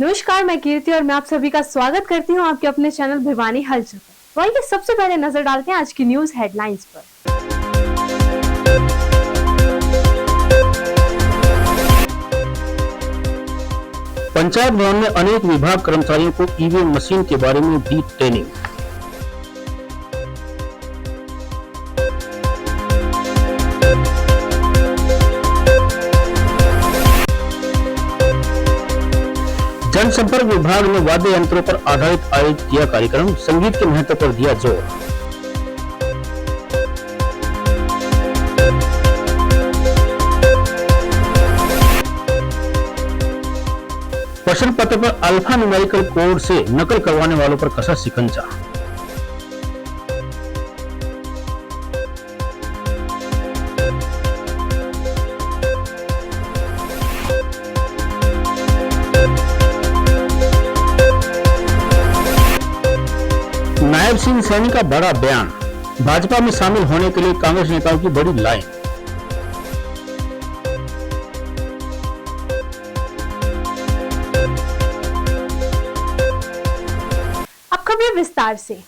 नमस्कार, मैं कीर्ति और मैं आप सभी का स्वागत करती हूं आपके अपने चैनल भिवानी हलचल पर। वहीं सबसे पहले नजर डालते हैं आज की न्यूज हेडलाइंस पर। पंचायत भवन में अनेक विभाग कर्मचारियों को ईवीएम मशीन के बारे में दी ट्रेनिंग। जनसंपर्क विभाग ने वाद्य यंत्रों पर आधारित आयोजित किया कार्यक्रम, संगीत के महत्व पर दिया जोर। प्रश्न पत्र पर अल्फा न्यूमेरिकल कोड से नकल करवाने वालों पर कसा शिकंजा। नायब सिंह सैनी का बड़ा बयान, भाजपा में शामिल होने के लिए कांग्रेस नेताओं की बड़ी लाइन। अब खबरें विस्तार से।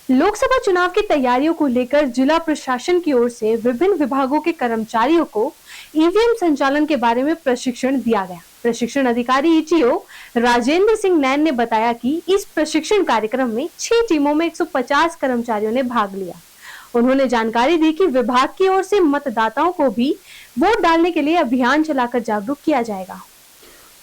लोकसभा चुनाव की तैयारियों को लेकर जिला प्रशासन की ओर से विभिन्न विभागों के कर्मचारियों को ईवीएम संचालन के बारे में प्रशिक्षण दिया गया। प्रशिक्षण अधिकारी ईटीओ राजेंद्र सिंह नैन ने बताया कि इस प्रशिक्षण कार्यक्रम में 6 टीमों में 150 कर्मचारियों ने भाग लिया। उन्होंने जानकारी दी कि विभाग की ओर से मतदाताओं को भी वोट डालने के लिए अभियान चलाकर जागरूक किया जाएगा।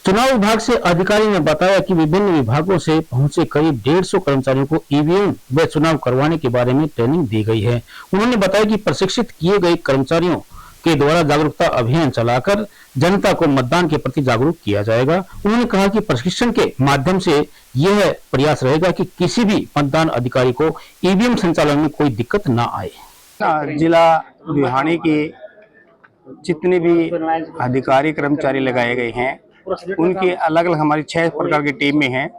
चुनाव विभाग से अधिकारी ने बताया कि विभिन्न विभागों से पहुंचे करीब 150 कर्मचारियों को ईवीएम व चुनाव करवाने के बारे में ट्रेनिंग दी गई है। उन्होंने बताया कि प्रशिक्षित किए गए कर्मचारियों के द्वारा जागरूकता अभियान चलाकर जनता को मतदान के प्रति जागरूक किया जाएगा। उन्होंने कहा कि प्रशिक्षण के माध्यम से यह प्रयास रहेगा कि किसी भी मतदान अधिकारी को ईवीएम संचालन में कोई दिक्कत न आए। जिला भिवानी के जितने भी अधिकारी कर्मचारी लगाए गए हैं उनकी अलग अलग हमारी 6 प्रकार की टीम में हैं।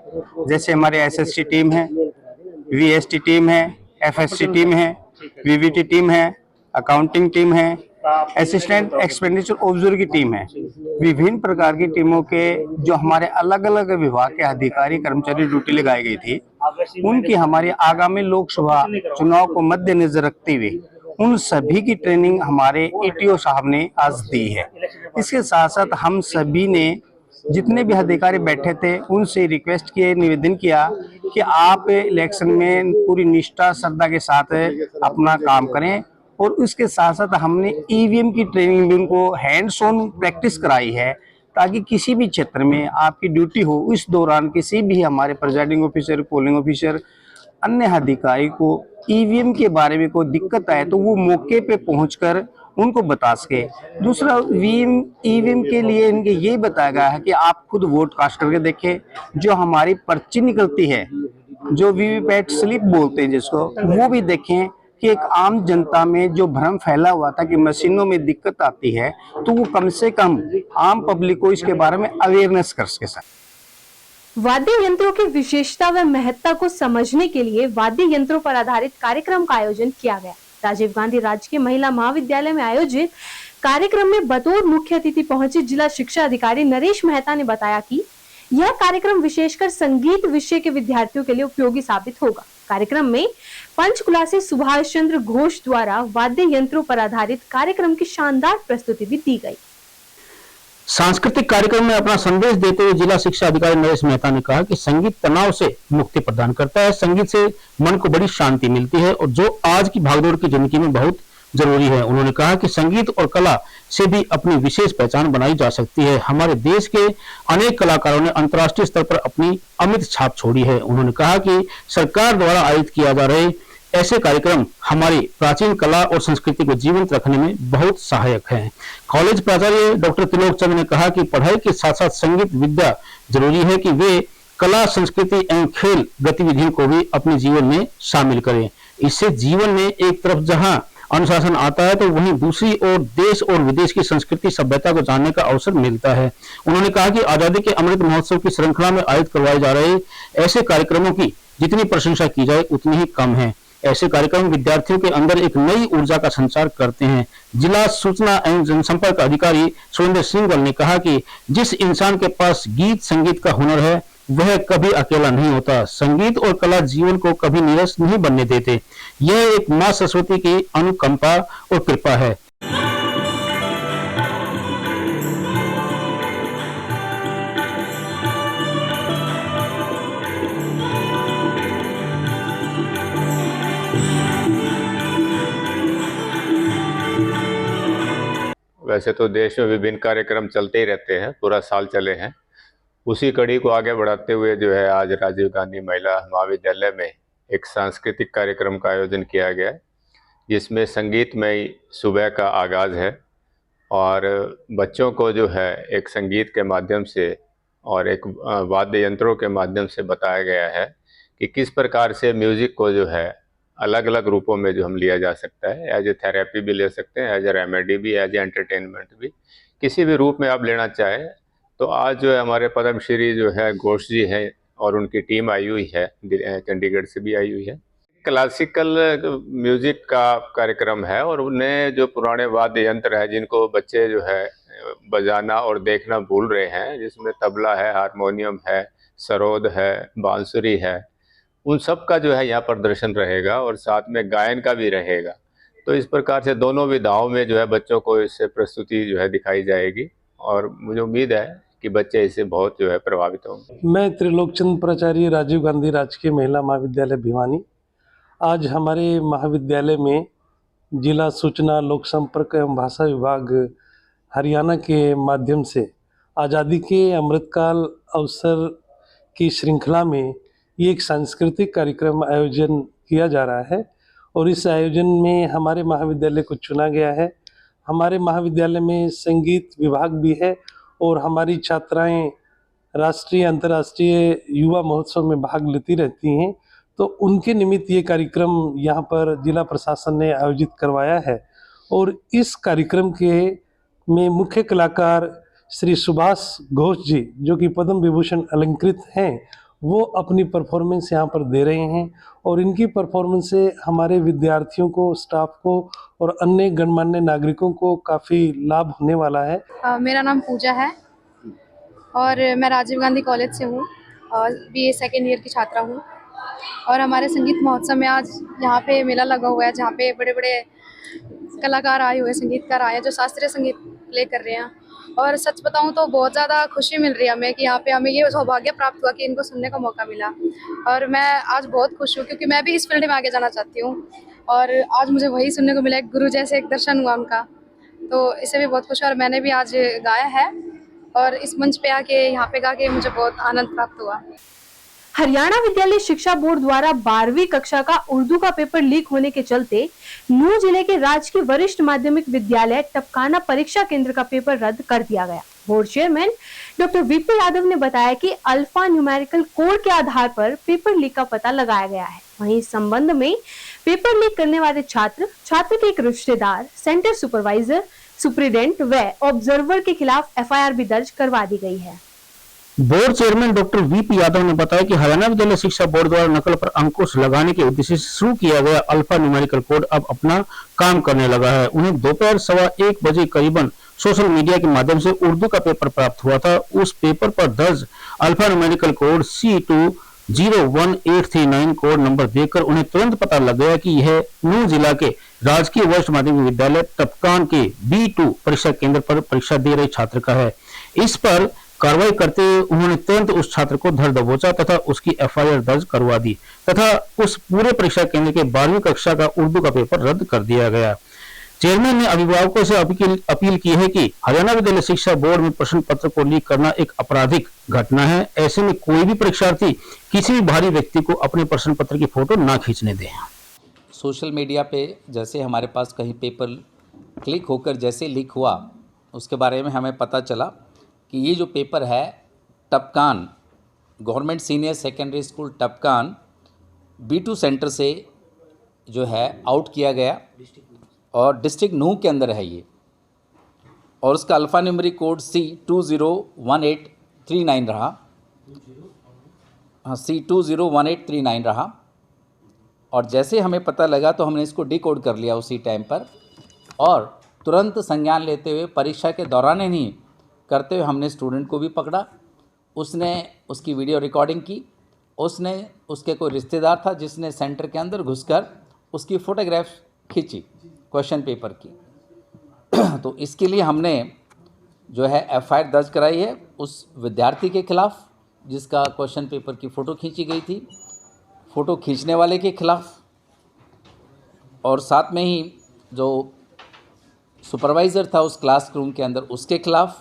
जैसे हमारे एसएसटी टीम है, वीएसटी टीम है, एफएसटी टीम है, वीवीटी टीम है, अकाउंटिंग टीम है, असिस्टेंट एक्सपेंडिचर ऑब्जर्वर की टीम है। विभिन्न प्रकार की टीमों के जो हमारे अलग अलग विभाग के अधिकारी कर्मचारी ड्यूटी लगाई गई थी, उनकी हमारी आगामी लोकसभा चुनाव को मद्देनजर रखते हुए उन सभी की ट्रेनिंग हमारे ईटीओ साहब ने आज दी है। इसके साथ साथ हम सभी ने जितने भी अधिकारी बैठे थे उनसे रिक्वेस्ट किए, निवेदन किया कि आप इलेक्शन में पूरी निष्ठा श्रद्धा के साथ अपना काम करें। और उसके साथ साथ हमने ईवीएम की ट्रेनिंग भी उनको हैंड्स ऑन प्रैक्टिस कराई है, ताकि किसी भी क्षेत्र में आपकी ड्यूटी हो, इस दौरान किसी भी हमारे प्रिजाइडिंग ऑफिसर, पोलिंग ऑफिसर, अन्य अधिकारी को ईवीएम के बारे में कोई दिक्कत आए तो वो मौके पे पहुंचकर उनको बता सके। दूसरा, ईवीएम के लिए इनके ये बताया गया है कि आप खुद वोट कास्ट करके देखें। जो हमारी पर्ची निकलती है, जो वीवीपैट स्लिप बोलते हैं जिसको, वो भी देखें कि एक आम जनता में जो भ्रम फैला हुआ था कि मशीनों में दिक्कत आती है, तो वो कम से कम आम पब्लिक को इसके बारे में अवेयरनेस कर सके। वाद्य यंत्रों की विशेषता व महत्ता को समझने के लिए वाद्य यंत्रों पर आधारित कार्यक्रम का आयोजन किया गया। राजीव गांधी राजकीय महिला महाविद्यालय में आयोजित कार्यक्रम में बतौर मुख्य अतिथि पहुंचे जिला शिक्षा अधिकारी नरेश मेहता ने बताया कि यह कार्यक्रम विशेषकर संगीत विषय के विद्यार्थियों के लिए उपयोगी साबित होगा। कार्यक्रम में पंचकुला से सुभाष चंद्र घोष द्वारा वाद्य यंत्रों पर आधारित कार्यक्रम की शानदार प्रस्तुति भी दी गई। सांस्कृतिक कार्यक्रम में अपना संदेश देते हुए जिला शिक्षा अधिकारी नरेश मेहता ने कहा कि संगीत तनाव से मुक्ति प्रदान करता है, संगीत से मन को बड़ी शांति मिलती है और जो आज की भागदौड़ की जिंदगी में बहुत जरूरी है। उन्होंने कहा कि संगीत और कला से भी अपनी विशेष पहचान बनाई जा सकती है। हमारे देश के अनेक कलाकारों ने अंतर्राष्ट्रीय स्तर पर अपनी अमिट छाप छोड़ी है। उन्होंने कहा कि सरकार द्वारा आयोजित किया जा रहे ऐसे कार्यक्रम हमारी प्राचीन कला और संस्कृति को जीवंत रखने में बहुत सहायक हैं। कॉलेज प्राचार्य डॉक्टर त्रिलोक चंद ने कहा कि पढ़ाई के साथ साथ संगीत विद्या जरूरी है कि वे कला, संस्कृति एवं खेल गतिविधियों को भी अपने जीवन में शामिल करें। इससे जीवन में एक तरफ जहां अनुशासन आता है तो वहीं दूसरी ओर देश और विदेश की संस्कृति सभ्यता को जानने का अवसर मिलता है। उन्होंने कहा कि आजादी के अमृत महोत्सव की श्रृंखला में आयोजित करवाए जा रहे ऐसे कार्यक्रमों की जितनी प्रशंसा की जाए उतनी ही कम है। ऐसे कार्यक्रम विद्यार्थियों के अंदर एक नई ऊर्जा का संचार करते हैं। जिला सूचना एवं जनसंपर्क अधिकारी सुरेंद्र सिंह ने कहा कि जिस इंसान के पास गीत संगीत का हुनर है वह कभी अकेला नहीं होता। संगीत और कला जीवन को कभी नीरस नहीं बनने देते। यह एक मां सरस्वती की अनुकंपा और कृपा है। वैसे तो देश में विभिन्न कार्यक्रम चलते ही रहते हैं, पूरा साल चले हैं। उसी कड़ी को आगे बढ़ाते हुए जो है आज राजीव गांधी महिला महाविद्यालय में एक सांस्कृतिक कार्यक्रम का आयोजन किया गया, जिसमें संगीतमय सुबह का आगाज़ है और बच्चों को जो है एक संगीत के माध्यम से और एक वाद्य यंत्रों के माध्यम से बताया गया है कि किस प्रकार से म्यूज़िक को जो है अलग अलग रूपों में जो हम लिया जा सकता है। एज ए थेरेपी भी ले सकते हैं, एज ए रेमेडी भी, एज ए एंटरटेनमेंट भी, किसी भी रूप में आप लेना चाहें। तो आज जो है हमारे पद्मश्री जो है घोष जी हैं और उनकी टीम आई हुई है, चंडीगढ़ से भी आई हुई है। क्लासिकल म्यूज़िक का कार्यक्रम है और उन्हें जो पुराने वाद्य यंत्र है जिनको बच्चे जो है बजाना और देखना भूल रहे हैं, जिसमें तबला है, हारमोनियम है, सरोद है, बांसुरी है, उन सब का जो है यहाँ प्रदर्शन रहेगा और साथ में गायन का भी रहेगा। तो इस प्रकार से दोनों विधाओं में जो है बच्चों को इससे प्रस्तुति जो है दिखाई जाएगी और मुझे उम्मीद है कि बच्चे इससे बहुत जो है प्रभावित होंगे। मैं त्रिलोकचंद प्राचार्य राजीव गांधी राजकीय महिला महाविद्यालय भिवानी। आज हमारे महाविद्यालय में जिला सूचना लोक संपर्क एवं भाषा विभाग हरियाणा के माध्यम से आज़ादी के अमृतकाल अवसर की श्रृंखला में ये एक सांस्कृतिक कार्यक्रम आयोजन किया जा रहा है और इस आयोजन में हमारे महाविद्यालय को चुना गया है। हमारे महाविद्यालय में संगीत विभाग भी है और हमारी छात्राएं राष्ट्रीय अंतर्राष्ट्रीय युवा महोत्सव में भाग लेती रहती हैं। तो उनके निमित्त ये कार्यक्रम यहाँ पर जिला प्रशासन ने आयोजित करवाया है और इस कार्यक्रम के में मुख्य कलाकार श्री सुभाष घोष जी, जो कि पद्म विभूषण अलंकृत हैं, वो अपनी परफॉर्मेंस यहाँ पर दे रहे हैं और इनकी परफॉर्मेंस से हमारे विद्यार्थियों को, स्टाफ को और अन्य गणमान्य नागरिकों को काफ़ी लाभ होने वाला है। मेरा नाम पूजा है और मैं राजीव गांधी कॉलेज से हूँ और BA सेकेंड ईयर की छात्रा हूँ। और हमारे संगीत महोत्सव में आज यहाँ पे मेला लगा हुआ है, जहाँ पे बड़े बड़े कलाकार आए हुए, संगीतकार आए हैं जो शास्त्रीय संगीत प्ले कर रहे हैं। और सच बताऊं तो बहुत ज़्यादा खुशी मिल रही है हमें कि यहाँ पे हमें ये सौभाग्य प्राप्त हुआ कि इनको सुनने का मौका मिला। और मैं आज बहुत खुश हूँ क्योंकि मैं भी इस फील्ड में आगे जाना चाहती हूँ और आज मुझे वही सुनने को मिला, एक गुरु जैसे एक दर्शन हुआ उनका, तो इससे भी बहुत खुश है। और मैंने भी आज गाया है और इस मंच पे आके यहाँ पे गा के मुझे बहुत आनंद प्राप्त हुआ। हरियाणा विद्यालय शिक्षा बोर्ड द्वारा 12वीं कक्षा का उर्दू का पेपर लीक होने के चलते नूंह जिले के राजकीय वरिष्ठ माध्यमिक विद्यालय टपकाना परीक्षा केंद्र का पेपर रद्द कर दिया गया। Board chairman doctor VP Yadav ने बताया कि अल्फा न्यूमेरिकल कोड के आधार पर पेपर लीक का पता लगाया गया है। वहीं इस संबंध में पेपर लीक करने वाले छात्र के एक रिश्तेदार, सेंटर सुपरवाइजर, सुप्रीडेंट व ऑब्जर्वर के खिलाफ FIR भी दर्ज करवा दी गई है। Board chairman doctor VP Yadav ने बताया कि हरियाणा विद्यालय शिक्षा बोर्ड द्वारा नकल पर अंकुश लगाने के उद्देश्य से शुरू किया गया अल्फा न्यूमेरिकल कोड अब अपना काम करने लगा है। उन्हें दोपहर 1:15 बजे करीबन सोशल मीडिया के माध्यम से उर्दू का पेपर प्राप्त हुआ था। उस पेपर पर दर्ज alpha numerical code C201839 code number देखकर उन्हें तुरंत पता लग गया कि यह नूंह जिला के राजकीय वरिष्ठ माध्यमिक विद्यालय टपकान के B2 परीक्षा केंद्र पर परीक्षा दे रहे छात्र का है। इस पर कार्रवाई करते हुए उन्होंने तुरंत उस छात्र को धर दबोचा तथा उसकी FIR दर्ज करवा दी तथा उस पूरे परीक्षा केंद्र के 12वीं कक्षा का उर्दू का पेपर रद्द कर दिया गया। चेयरमैन ने अभिभावकों से अपील की है कि हरियाणा विद्यालय शिक्षा बोर्ड में प्रश्न पत्र को लीक करना एक आपराधिक घटना है। ऐसे में कोई भी परीक्षार्थी किसी भी बाहरी व्यक्ति को अपने प्रश्न पत्र की फोटो ना खींचने दें। सोशल मीडिया पे जैसे हमारे पास कहीं पेपर क्लिक होकर जैसे लीक हुआ, उसके बारे में हमें पता चला कि ये जो पेपर है Tapkan government senior secondary school Tapkan B2 centre से जो है आउट किया गया और डिस्ट्रिक्ट नूंह के अंदर है ये, और उसका अल्फ़ा न्यूमेरिक कोड C201839 रहा। हाँ, C201839 रहा और जैसे हमें पता लगा तो हमने इसको डिकोड कर लिया उसी टाइम पर, और तुरंत संज्ञान लेते हुए परीक्षा के दौरान ही नहीं करते हुए हमने स्टूडेंट को भी पकड़ा। उसने उसकी वीडियो रिकॉर्डिंग की, उसने उसके कोई रिश्तेदार था जिसने सेंटर के अंदर घुसकर उसकी फ़ोटोग्राफ खींची क्वेश्चन पेपर की। तो इसके लिए हमने जो है FIR दर्ज कराई है उस विद्यार्थी के खिलाफ़ जिसका क्वेश्चन पेपर की फ़ोटो खींची गई थी, फ़ोटो खींचने वाले के खिलाफ़, और साथ में ही जो सुपरवाइज़र था उस क्लासरूम के अंदर उसके खिलाफ़,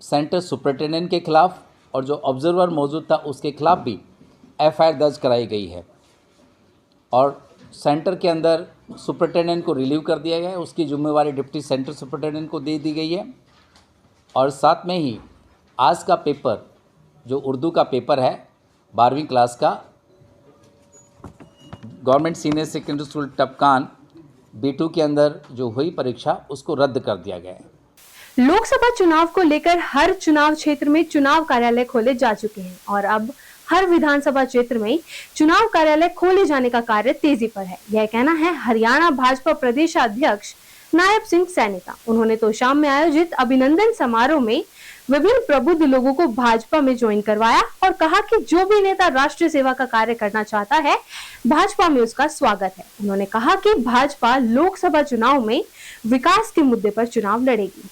सेंटर सुपरिटेंडेंट के खिलाफ़, और जो ऑब्जर्वर मौजूद था उसके खिलाफ़ भी FIR दर्ज कराई गई है। और सेंटर के अंदर सुपरिटेंडेंट को रिलीव कर दिया गया है, उसकी जिम्मेवारी डिप्टी सेंटर सुपरिटेंडेंट को दे दी गई है। और साथ में ही आज का पेपर जो उर्दू का पेपर है 12वीं क्लास का, government senior secondary school Tapkan B2 के अंदर जो हुई परीक्षा उसको रद्द कर दिया गया है। लोकसभा चुनाव को लेकर हर चुनाव क्षेत्र में चुनाव कार्यालय खोले जा चुके हैं और अब हर विधानसभा क्षेत्र में चुनाव कार्यालय खोले जाने का कार्य तेजी पर है। यह कहना है हरियाणा भाजपा प्रदेश अध्यक्ष नायब सिंह सैनी का। उन्होंने तो शाम में आयोजित अभिनंदन समारोह में विभिन्न प्रबुद्ध लोगों को भाजपा में ज्वाइन करवाया और कहा कि जो भी नेता राष्ट्रीय सेवा का कार्य करना चाहता है भाजपा में उसका स्वागत है। उन्होंने कहा कि भाजपा लोकसभा चुनाव में विकास के मुद्दे पर चुनाव लड़ेगी।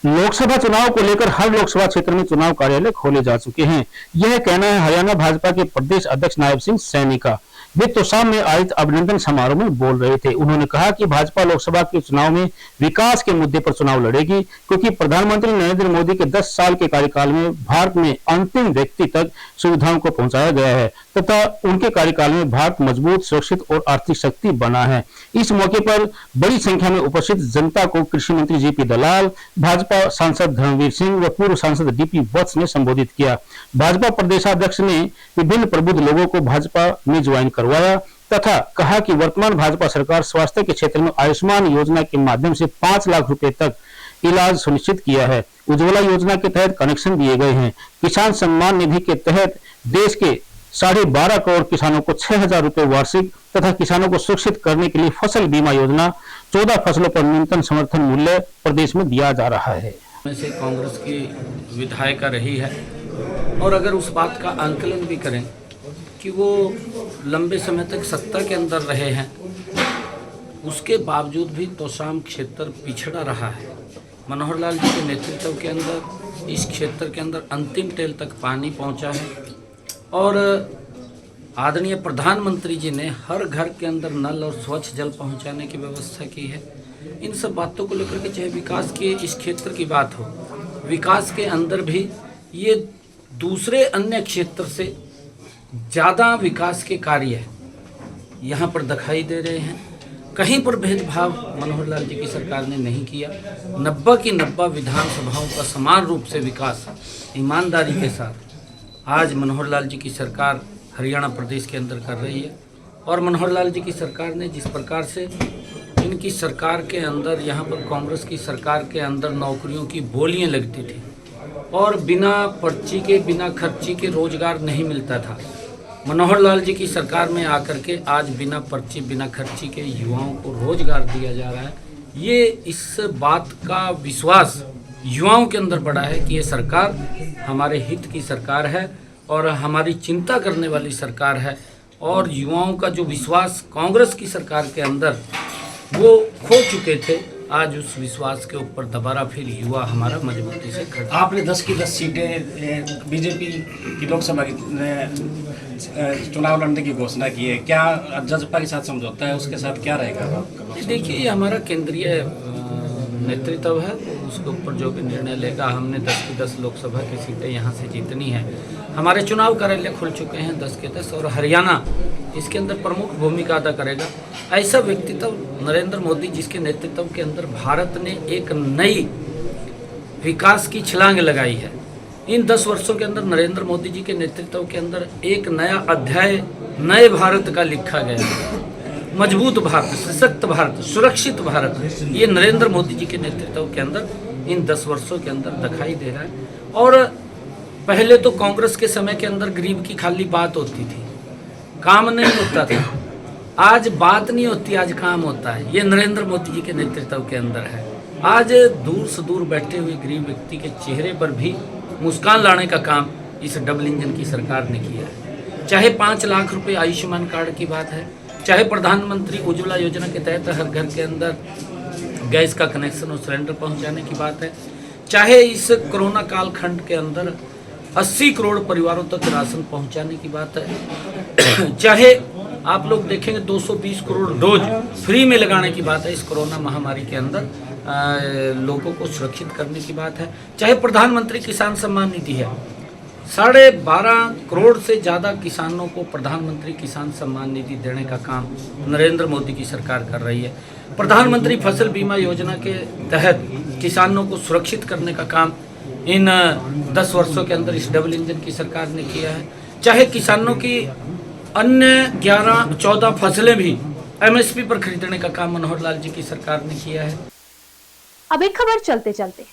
लोकसभा चुनाव को लेकर हर लोकसभा क्षेत्र में चुनाव कार्यालय खोले जा चुके हैं। यह कहना है हरियाणा भाजपा के प्रदेश अध्यक्ष नायब सिंह सैनी का। वे तो शाम में आयोजित अभिनंदन समारोह में बोल रहे थे। उन्होंने कहा कि भाजपा लोकसभा के चुनाव में विकास के मुद्दे पर चुनाव लड़ेगी, क्योंकि प्रधानमंत्री नरेंद्र मोदी के 10 साल के कार्यकाल में भारत में अंतिम व्यक्ति तक सुविधाओं को पहुंचाया गया है तथा उनके कार्यकाल में भारत मजबूत, सुरक्षित और आर्थिक शक्ति बना है। इस मौके पर बड़ी संख्या में उपस्थित जनता को कृषि मंत्री JP दलाल, भाजपा सांसद धर्मवीर सिंह व पूर्व सांसद DP वत्स ने संबोधित किया। भाजपा प्रदेशाध्यक्ष ने विभिन्न प्रबुद्ध लोगों को भाजपा में ज्वाइन करवाया तथा कहा कि वर्तमान भाजपा सरकार स्वास्थ्य के क्षेत्र में आयुष्मान योजना के माध्यम से 5 लाख रुपए तक इलाज सुनिश्चित किया है। उज्ज्वला योजना के तहत कनेक्शन दिए गए हैं। किसान सम्मान निधि के तहत देश के 12.5 करोड़ किसानों को 6,000 रुपए वार्षिक तथा किसानों को सुरक्षित करने के लिए फसल बीमा योजना, 14 फसलों पर न्यूनतम समर्थन मूल्य प्रदेश में दिया जा रहा है। में से कांग्रेस की विधायिका रही है और अगर उस बात का आंकलन भी करें कि वो लंबे समय तक सत्ता के अंदर रहे हैं, उसके बावजूद भी तोशाम क्षेत्र पिछड़ा रहा है। मनोहर लाल जी के नेतृत्व के अंदर इस क्षेत्र के अंदर अंतिम टेल तक पानी पहुंचा है और आदरणीय प्रधानमंत्री जी ने हर घर के अंदर नल और स्वच्छ जल पहुंचाने की व्यवस्था की है। इन सब बातों को लेकर के चाहे विकास के इस क्षेत्र की बात हो, विकास के अंदर भी ये दूसरे अन्य क्षेत्र से ज़्यादा विकास के कार्य यहाँ पर दिखाई दे रहे हैं। कहीं पर भेदभाव मनोहर लाल जी की सरकार ने नहीं किया। 90 की 90 विधानसभाओं का समान रूप से विकास ईमानदारी के साथ आज मनोहर लाल जी की सरकार हरियाणा प्रदेश के अंदर कर रही है। और मनोहर लाल जी की सरकार ने जिस प्रकार से इनकी सरकार के अंदर यहाँ पर कांग्रेस की सरकार के अंदर नौकरियों की बोलियां लगती थी और बिना पर्ची के बिना खर्ची के रोजगार नहीं मिलता था, मनोहर लाल जी की सरकार में आकर के आज बिना पर्ची बिना खर्ची के युवाओं को रोजगार दिया जा रहा है। ये इस बात का विश्वास युवाओं के अंदर बढ़ा है कि ये सरकार हमारे हित की सरकार है और हमारी चिंता करने वाली सरकार है। और युवाओं का जो विश्वास कांग्रेस की सरकार के अंदर वो खो चुके थे, आज उस विश्वास के ऊपर दोबारा फिर युवा हमारा मजबूती से खड़ा। आपने 10 की 10 सीटें बीजेपी की लोकसभा की चुनाव लड़ने की घोषणा की है, क्या जजपा के साथ समझौता है, उसके साथ क्या रहेगा? देखिए, ये हमारा केंद्रीय नेतृत्व है, उसके ऊपर जो भी निर्णय लेगा। हमने 10 की 10 लोकसभा की सीटें यहाँ से जीतनी है। हमारे चुनाव कार्यालय खुल चुके हैं 10 के 10 और हरियाणा इसके अंदर प्रमुख भूमिका अदा करेगा। ऐसा व्यक्तित्व नरेंद्र मोदी जिसके नेतृत्व के अंदर भारत ने एक नई विकास की छलांग लगाई है। इन 10 वर्षों के अंदर नरेंद्र मोदी जी के नेतृत्व के अंदर एक नया अध्याय नए भारत का लिखा गया। मजबूत भारत, सशक्त भारत, सुरक्षित भारत, ये नरेंद्र मोदी जी के नेतृत्व के अंदर इन 10 वर्षों के अंदर दिखाई दे रहा है। और पहले तो कांग्रेस के समय के अंदर गरीब की खाली बात होती थी, काम नहीं होता था। आज बात नहीं होती, आज काम होता है। ये नरेंद्र मोदी जी के नेतृत्व के अंदर है। आज दूर से दूर बैठे हुए गरीब व्यक्ति के चेहरे पर भी मुस्कान लाने का काम इस डबल इंजन की सरकार ने किया है। चाहे 5 लाख रुपए आयुष्मान कार्ड की बात है, चाहे प्रधानमंत्री उज्ज्वला योजना के तहत हर घर के अंदर गैस का कनेक्शन और सिलेंडर पहुंचाने की बात है, चाहे इस कोरोना कालखंड के अंदर 80 करोड़ परिवारों तक राशन पहुंचाने की बात है, चाहे आप लोग देखेंगे 220 करोड़ डोज फ्री में लगाने की बात है इस कोरोना महामारी के अंदर, लोगों को सुरक्षित करने की बात है, चाहे प्रधानमंत्री किसान सम्मान निधि है। 12.5 करोड़ से ज़्यादा किसानों को प्रधानमंत्री किसान सम्मान निधि देने का काम नरेंद्र मोदी की सरकार कर रही है। प्रधानमंत्री फसल बीमा योजना के तहत किसानों को सुरक्षित करने का काम इन 10 वर्षों के अंदर इस डबल इंजन की सरकार ने किया है। चाहे किसानों की अन्य 11-14 फसलें भी MSP पर खरीदने का काम मनोहर लाल जी की सरकार ने किया है। अब एक खबर चलते चलते,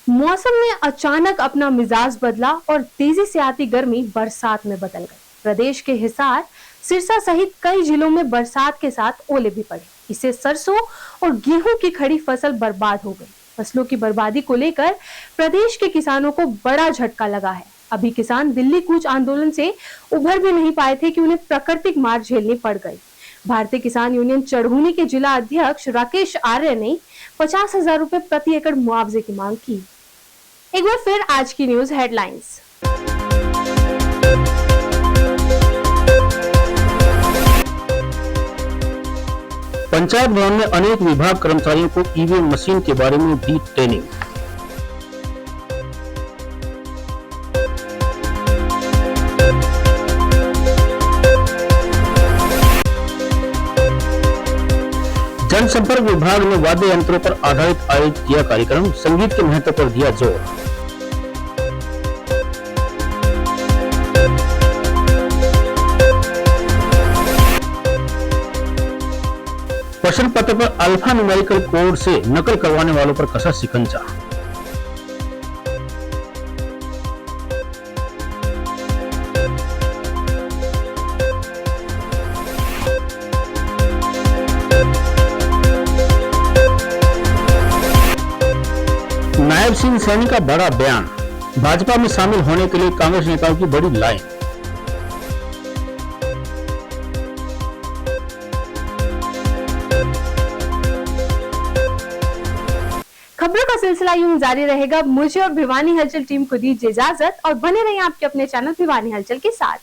मौसम ने अचानक अपना मिजाज बदला और तेजी से आती गर्मी बरसात में बदल गई। प्रदेश के हिसार, सिरसा सहित कई जिलों में बरसात के साथ ओले भी पड़े। इससे सरसों और गेहूं की खड़ी फसल बर्बाद हो गई। फसलों की बर्बादी को लेकर प्रदेश के किसानों को बड़ा झटका लगा है। अभी किसान दिल्ली कूच आंदोलन से उभर भी नहीं पाए थे कि उन्हें प्राकृतिक मार झेलनी पड़ गई। भारतीय किसान यूनियन चढ़ूनी के जिला अध्यक्ष राकेश आर्य ने 50,000 रुपए प्रति एकड़ मुआवजे की मांग की। एक बार फिर आज की न्यूज हेडलाइंस। पंचायत भवन में अनेक विभाग कर्मचारियों को ईवीएम मशीन के बारे में दी ट्रेनिंग। जनसंपर्क विभाग ने वाद्य यंत्रों पर आधारित आयोजित किया कार्यक्रम, संगीत के महत्व पर दिया जोर। प्रश्न पत्र पर अल्फा न्यूमेरिकल कोड से नकल करवाने वालों पर कसा शिकंजा। नायब सिंह सैनी का बड़ा बयान, भाजपा में शामिल होने के लिए कांग्रेस नेताओं की बड़ी लाइन। खबरों का सिलसिला यूं जारी रहेगा। मुझे और भिवानी हलचल टीम को दीजिए इजाजत और बने रहिए आपके अपने चैनल भिवानी हलचल के साथ।